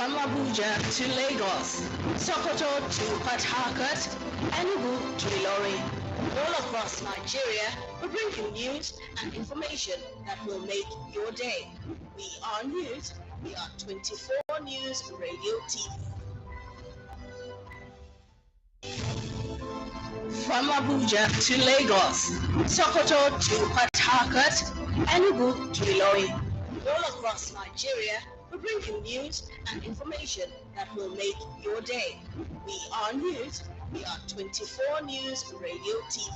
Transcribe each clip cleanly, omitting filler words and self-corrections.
From Abuja to Lagos, Sokoto to Port Harcourt, Enugu to Ilorin, all across Nigeria, we bring you news and information that will make your day. We are news. We are 24 News Radio TV. From Abuja to Lagos, Sokoto to Port Harcourt, Enugu to Ilorin, all across Nigeria, we bring you news and information that will make your day. We are news. We are 24 News Radio TV.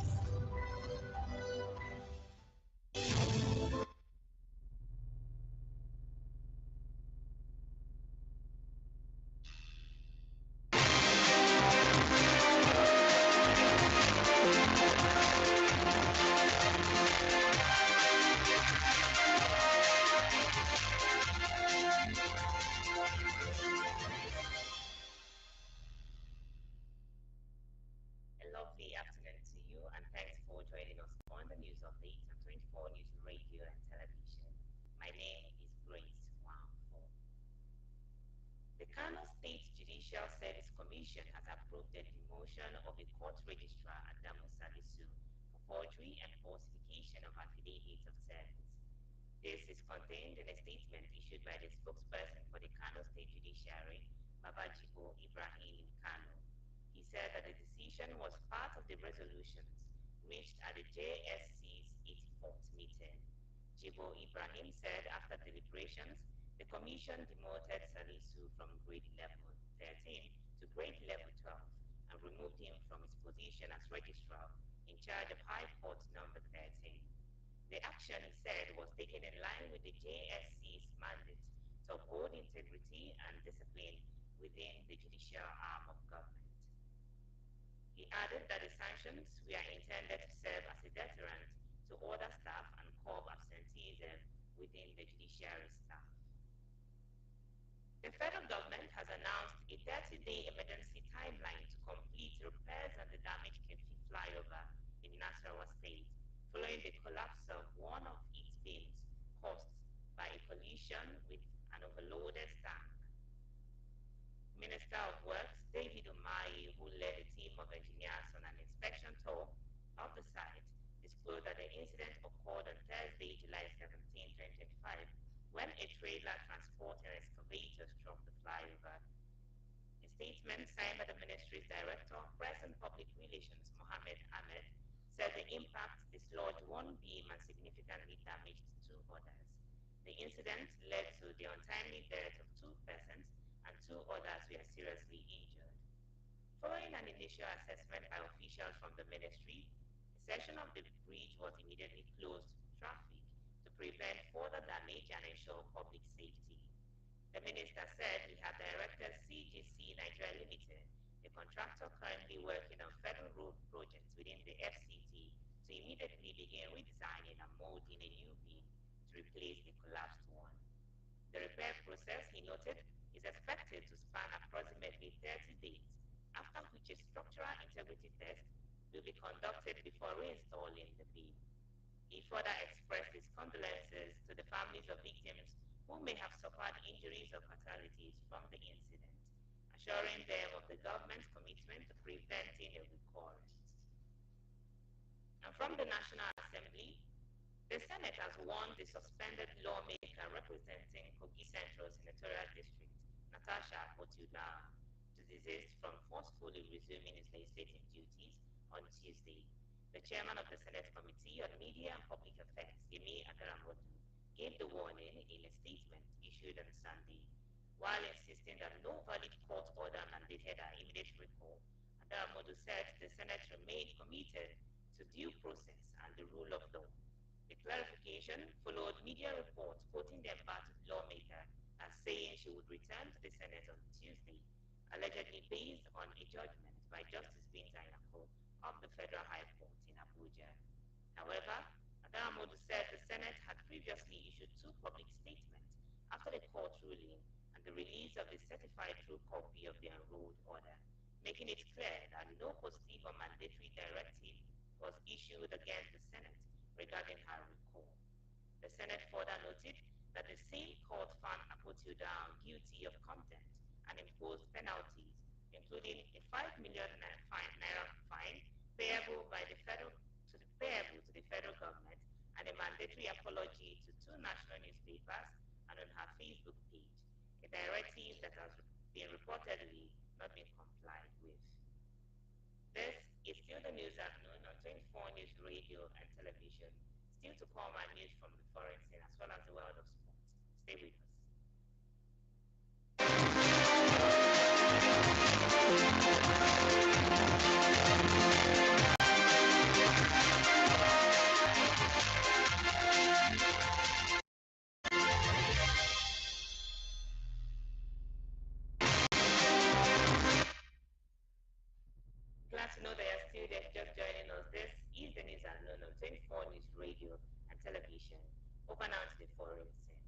Lovely afternoon to you, and thanks for joining us on the news update on 24 News Radio and Television. My name is Grace Wamfo. The Kano State Judicial Service Commission has approved the demotion of the court registrar Adamu Salisu for forgery and falsification of affidavits of service. This is contained in a statement issued by the spokesperson for the Kano State Judiciary, Babajibo Ibrahim Kano. He said that the decision was part of the resolutions reached at the JSC's 84th meeting. Jibo Ibrahim said after deliberations, the commission demoted Salisu from grade level 13 to grade level 12 and removed him from his position as registrar in charge of High Court number 13. The action, he said, was taken in line with the JSC's mandate to uphold integrity and discipline within the judicial arm of government. He added that the sanctions were intended to serve as a deterrent to other staff and curb absenteeism within the judiciary staff. The federal government has announced a 30-day emergency timeline to complete repairs on the damaged Kefi flyover in Nasarawa State following the collapse of one of its beams caused by a collision with an overloaded tank. Minister of Works David Umahi, who led a team of engineers on an inspection tour of the site, disclosed that the incident occurred on Thursday, July 17, 2025, when a trailer transporting excavators struck the flyover. A statement signed by the ministry's Director of Press and Public Relations, Mohammed Ahmed, said the impact dislodged one beam and significantly damaged two others. The incident led to the untimely death of two persons and two others were seriously injured. Following an initial assessment by officials from the ministry, a section of the bridge was immediately closed to traffic to prevent further damage and ensure public safety. The minister said he had directed CGC Nigeria Limited, a contractor currently working on federal road projects within the FCT, to immediately begin redesigning and molding a new beam to replace the collapsed one. The repair process, he noted, is expected to span approximately 30 days, after which a structural integrity test will be conducted before reinstalling the beam. He further expressed his condolences to the families of victims who may have suffered injuries or fatalities from the incident, assuring them of the government's commitment to preventing a recurrence. And from the National Assembly, the Senate has warned the suspended lawmaker representing Kogi Central Senatorial District, Natasha Akpoti-Uduaghan, to desist from forcefully resuming his legislative duties on Tuesday. The chairman of the Senate Committee on Media and Public Affairs, Yemi Adaramodu, gave the warning in a statement issued on Sunday. While insisting that no valid court order mandated her immediate recall, Adaramodu said the Senate remained committed to due process and the rule of law. The clarification followed media reports quoting the embattled lawmaker as saying she would return to the Senate on Tuesday, allegedly based on a judgment by Justice Binta Nyako of the Federal High Court in Abuja. However, Adaramodu said the Senate had previously issued two public statements after the court ruling and the release of the certified true copy of the enrolled order, making it clear that no positive or mandatory directive was issued against the Senate regarding her recall. The Senate further noted that the same court found Akpotio-Daun guilty of contempt and imposed penalties, including a 5 million naira fine payable to the federal government and a mandatory apology to 2 national newspapers and on her Facebook page, a directive that has been reportedly not been complied with. This is still the news at noon on 24 News Radio and Television. Still to come our news from the foreign scene as well as the world of sports. Stay with us. Glad to know that you're still there, just joining us. This is the news at noon on 24 News Radio and Television. Over now to the foreign scene.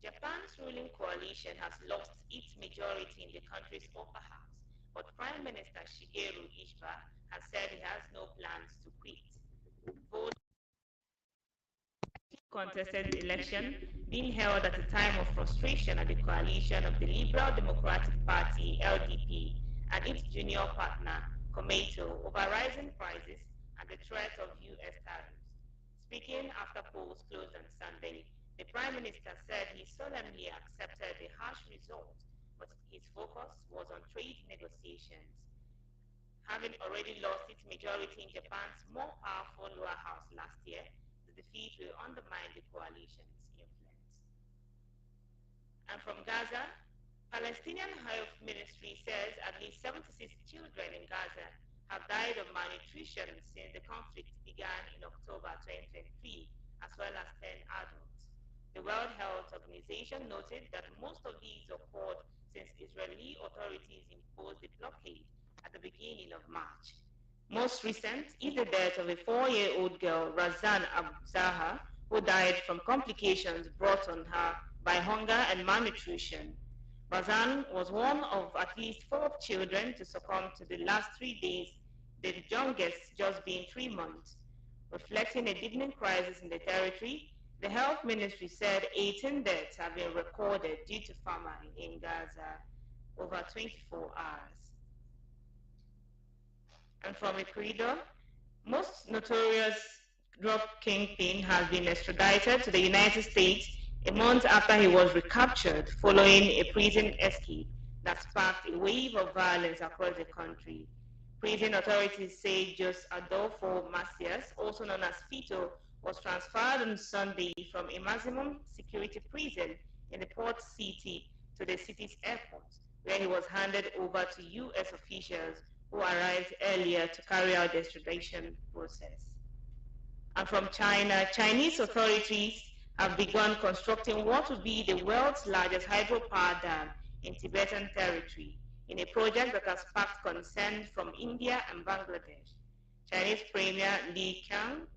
Japan's ruling coalition has lost its majority in the country's upper house, but Prime Minister Shigeru Ishiba has said he has no plans to quit. Vote contested election being held at a time of frustration at the coalition of the Liberal Democratic Party (LDP) and its junior partner Komeito over rising prices and the threat of U.S. tariffs. Speaking after polls closed on Sunday, the Prime Minister said he solemnly accepted the harsh result, but his focus was on trade negotiations. Having already lost its majority in Japan's more powerful lower house last year, the defeat will undermine the coalition's influence. And from Gaza, Palestinian Health Ministry says at least 76 children in Gaza have died of malnutrition since the conflict began in October 2023, as well as 10 adults. The World Health Organization noted that most of these occurred since Israeli authorities imposed the blockade at the beginning of March. Most recent is the death of a 4-year-old girl, Razan Abzaha, who died from complications brought on her by hunger and malnutrition. Razan was one of at least 4 children to succumb to the last 3 days, the youngest just being 3 months. Reflecting a deepening crisis in the territory, the health ministry said 18 deaths have been recorded due to famine in Gaza over 24 hours. And from Ecuador, most notorious drug kingpin has been extradited to the United States a month after he was recaptured following a prison escape that sparked a wave of violence across the country. Prison authorities say Jose Adolfo Macias, also known as Fito, was transferred on Sunday from a maximum security prison in the port city to the city's airport, where he was handed over to U.S. officials who arrived earlier to carry out the extradition process. And from China, Chinese authorities have begun constructing what will be the world's largest hydropower dam in Tibetan territory, in a project that has sparked concern from India and Bangladesh. Chinese Premier Li Qiang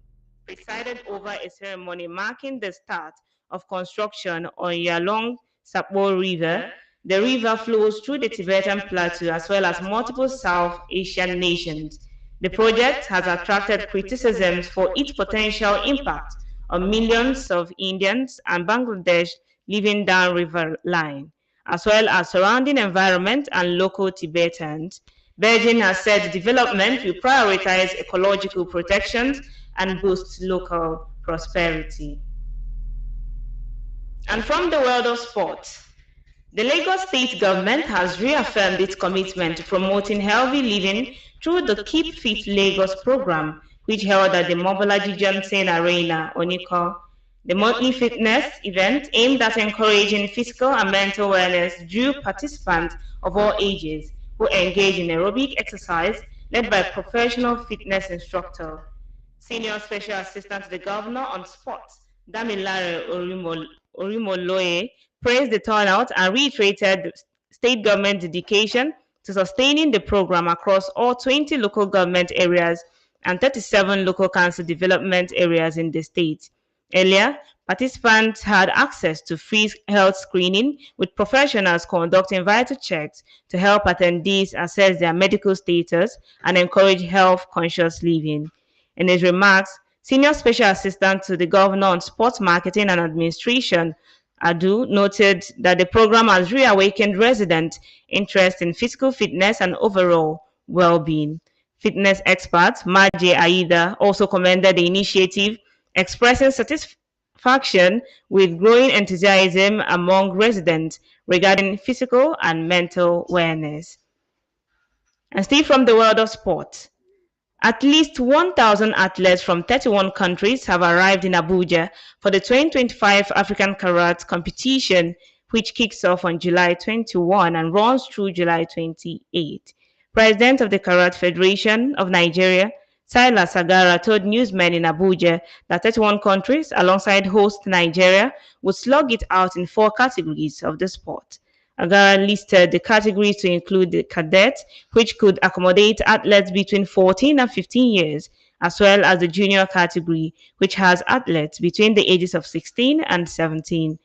presided over a ceremony marking the start of construction on Yalong Sapo River. The river flows through the Tibetan Plateau as well as multiple South Asian nations. The project has attracted criticisms for its potential impact on millions of Indians and Bangladesh living down river line, as well as surrounding environment and local Tibetans. Beijing has said the development will prioritize ecological protections and boost local prosperity. And from the world of sports, the Lagos state government has reaffirmed its commitment to promoting healthy living through the Keep Fit Lagos program, which held at the Mobolaji Johnson Arena, Oniko. The monthly fitness event aimed at encouraging physical and mental wellness drew participants of all ages who engage in aerobic exercise led by a professional fitness instructor. Senior Special Assistant to the Governor on Sports, Damilare Orimoloye, praised the turnout and reiterated the state government dedication to sustaining the program across all 20 local government areas and 37 local council development areas in the state. Earlier, participants had access to free health screening with professionals conducting vital checks to help attendees assess their medical status and encourage health-conscious living. In his remarks, Senior Special Assistant to the Governor on Sports Marketing and Administration, Adu, noted that the program has reawakened resident interest in physical fitness and overall well-being. Fitness expert Maje Aida also commended the initiative, expressing satisfaction with growing enthusiasm among residents regarding physical and mental wellness. And still from the world of sport, at least 1,000 athletes from 31 countries have arrived in Abuja for the 2025 African Karate competition, which kicks off on July 21 and runs through July 28. President of the Karate Federation of Nigeria, Silas Sagara, told newsmen in Abuja that 31 countries, alongside host Nigeria, would slug it out in 4 categories of the sport. Agara listed the categories to include the cadet, which could accommodate athletes between 14 and 15 years, as well as the junior category, which has athletes between the ages of 16 and 17.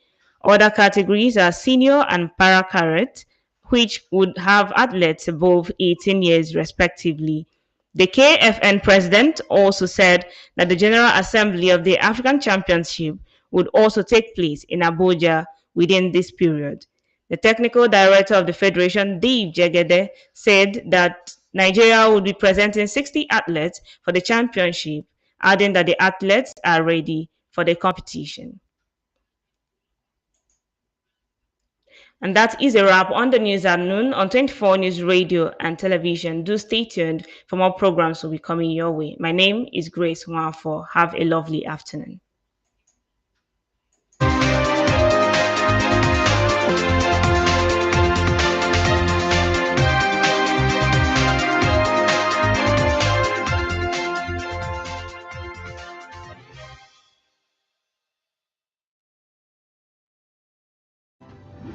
Other categories are senior and para cadet, which would have athletes above 18 years respectively. The KFN president also said that the General Assembly of the African Championship would also take place in Abuja within this period. The technical director of the federation, Dave Jegede, said that Nigeria will be presenting 60 athletes for the championship, adding that the athletes are ready for the competition. And that is a wrap on the news at noon on 24 News Radio and Television. Do stay tuned for more programs will be coming your way. My name is Grace Nwafo. Have a lovely afternoon.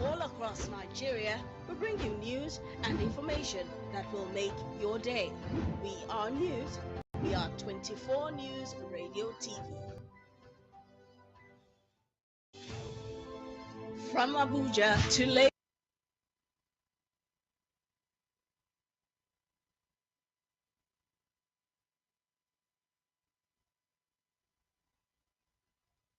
All across Nigeria, we bring you news and information that will make your day. We are news. We are 24 News Radio TV. From Abuja to Lagos.